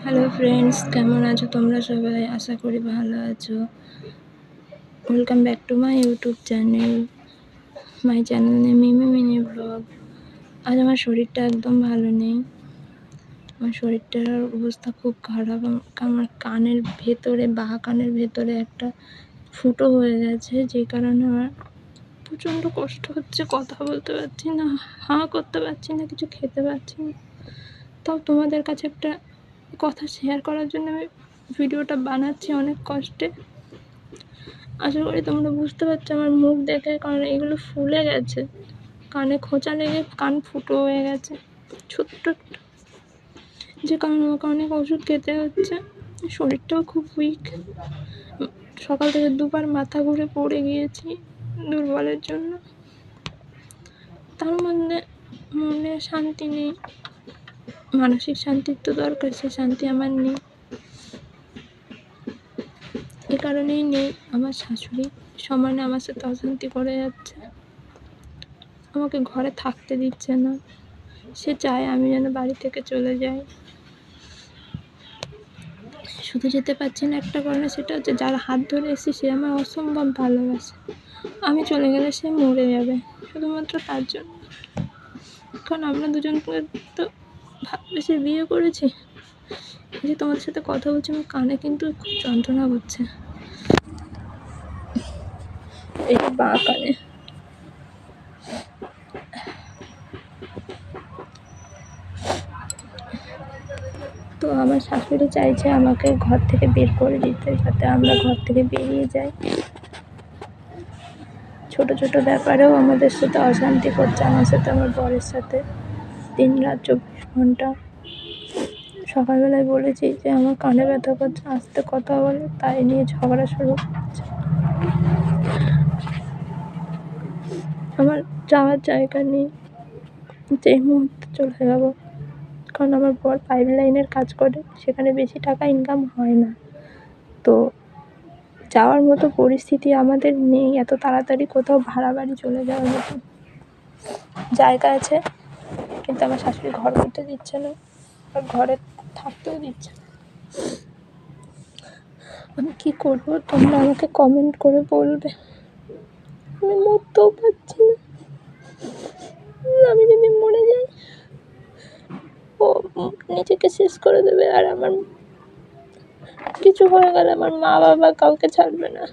Hello friends, কেমন আছো তোমরা সবাই? আশা করি ভালো আছো। Welcome back to my YouTube channel. My channel name Mimi mini blog. আজ আমার শরীরটা একদম ভালো নেই। আমার শরীরটার অবস্থা খুব খারাপ। আমার কানের ভেতরে, বাঁ কানের ভেতরে একটা ফুটো হয়ে গেছে, যে কারণে আমার প্রচণ্ড কষ্ট হচ্ছে। কথা বলতে পারছি না, হাঁ করতে পারছি না, কিছু খেতে পারছি না। তাও তোমাদের কাছে একটা কথা শেয়ার করার জন্য আমি ভিডিওটা বানাচ্ছি অনেক কষ্টে। আশা করি তোমরা বুঝতে পারছো আমার মুখ দেখে, কারণ এগুলো ফুলে গেছে, কানে খোঁচা লেগে কান ফুটো হয়ে গেছে ছোট্ট একটা, যে কারণে আমাকে অনেক ওষুধ খেতে হচ্ছে। শরীরটাও খুব উইক। সকাল থেকে দুবার মাথা ঘুরে পড়ে গিয়েছি দুর্বলের জন্য। তার মধ্যে মনে শান্তি নেই, মানসিক শান্তির তো দরকার, সে শান্তি আমার নেই। এ কারণেই নেই। আমার শাশুড়ি সমানে আমার সাথে অশান্তি করে যাচ্ছে, আমাকে ঘরে থাকতে দিচ্ছে না। সে চায় আমি যেন বাড়ি থেকে চলে যাই। শুধু যেতে পারছি না একটা কারণে, সেটা হচ্ছে যার হাত ধরে এসেছি সে আমার অসম্ভব ভালোবাসে। আমি চলে গেলে সে মরে যাবে, শুধুমাত্র তার জন্য। কারণ আমরা দুজন তো ভালোবেসে বিয়ে করেছি। এই যে তোমাদের সাথে কথা বলছি, আমার কানে কিন্তু খুব যন্ত্রণা করছে, এই যে বাঁ কানে। তো আমার শাশুড়ি চাইছে আমাকে ঘর থেকে বের করে দিতে, যাতে আমরা ঘর থেকে বেরিয়ে যাই। ছোট ছোট ব্যাপারেও আমাদের সাথে অশান্তি করছে, আমার সাথে, আমার বরের সাথে। দিনরাত 24 ঘন্টা। সকালবেলায় বলেছি যে আমার কানে ব্যথা করছে, আস্তে কথা বলে, তাই নিয়ে ঝগড়া শুরু করছে। আমার যাওয়ার জায়গা নেই, যেই মুহূর্তে চলে যাব। কারণ আমার বর পাইপ লাইনের কাজ করে, সেখানে বেশি টাকা ইনকাম হয় না। তো যাওয়ার মতো পরিস্থিতি আমাদের নেই, এত তাড়াতাড়ি কোথাও ভাড়া বাড়ি চলে যাওয়ার মতো। জায়গা আছে, কিন্তু আমার শাশুড়ি ঘর করতে দিচ্ছে না, আর ঘরে থাকতেও দিচ্ছে না। আমি কী করবো তোমরা আমাকে কমেন্ট করে বলবে। আমি মরতেও পারছি না। আমি যদি মরে যাই, ও নিজেকে শেষ করে দেবে, আর আমার কিছু হয়ে গেলে আমার মা বাবা কাউকে ছাড়বে না।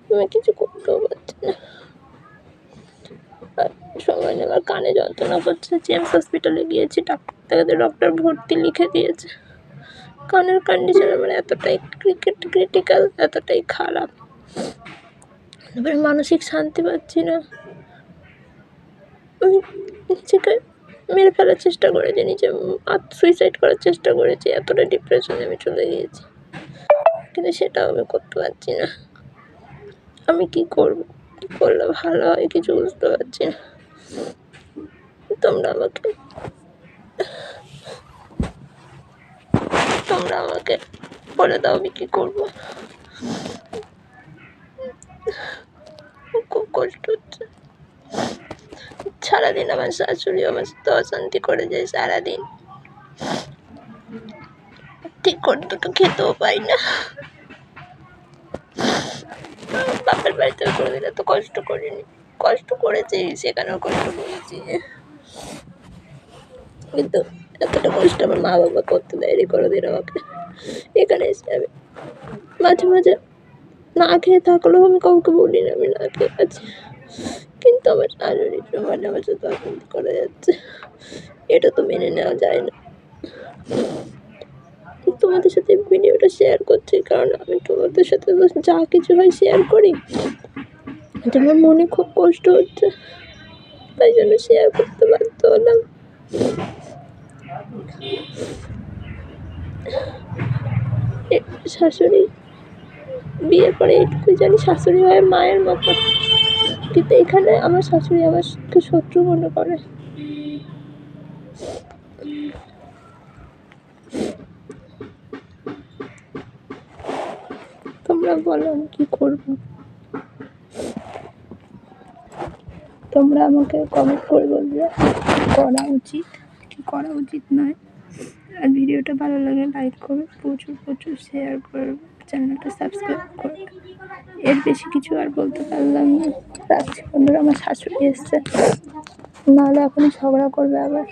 আমি কিছু করতেও পারছি না। আর সময় নেবার কানে যন্ত্রণা করছে। জেমস হসপিটালে গিয়েছি, ডক্টর ভর্তি লিখে দিয়েছে। কানের কন্ডিশন আমার এতটাই ক্রিটিক্যাল, এতটাই খারাপ। এবার মানসিক শান্তি পাচ্ছি না। আমি নিজেকে মেরে ফেলার চেষ্টা করেছি, নিজে সুইসাইড করার চেষ্টা করেছি, এতটা ডিপ্রেশনে আমি চলে গিয়েছি। কিন্তু সেটাও আমি করতে পারছি না। আমি কি করব, কি করলে ভালো হয় কিছু বুঝতে পারছি না। তোমরা আমাকে বলে দাও আমি কি করবো। খুব কষ্ট হচ্ছে। সারাদিন আমার শাশুড়ি আমার সাথে অশান্তি করে যায়, সারাদিন ঠিক করে দুটো খেতেও পাই না। বাপের বাড়িতে কোনোদিন এত কষ্ট করিনি, কষ্ট করেছি, সেখানেও কষ্ট করেছি, কিন্তু এতটা কষ্ট আমার মা বাবা করতে দেয়নি কোনোদিন আমাকে। এখানে এসে আমি মাঝে মাঝে না খেয়ে থাকলেও আমি কাউকে বলি না আমি না খেয়ে আছি, কিন্তু আমার শাশুড়ি সমানে আমার সাথে অশান্তি করে যাচ্ছে। এটা তো মেনে নেওয়া যায় না। তোমাদের সাথে ভিডিওটা শেয়ার করছি, কারণ আমি তোমাদের সাথে যা কিছু হয় শেয়ার করি। আমার মনে খুব কষ্ট হচ্ছে, তাই জন্য শেয়ার করতে বাধ্য হলাম। শাশুড়ি বিয়ের পরে এইটুকুই জানি, শাশুড়ি হয় মায়ের মতো, কিন্তু এখানে আমার শাশুড়ি আমাকে শত্রু মনে করে। তোমরা বলো আমি কি করবো। তোমরা আমাকে কমেন্ট করে বলবে করা উচিত কি করা উচিত নয়। আর ভিডিওটা ভালো লাগে লাইক করবে, প্রচুর প্রচুর শেয়ার করবে, চ্যানেলটা সাবস্ক্রাইব করবে। এর বেশি কিছু আর বলতে পারলাম না। রাখছি বন্ধুরা, আমার শাশুড়ি এসছে, নাহলে এখনই ঝগড়া করবে আবার।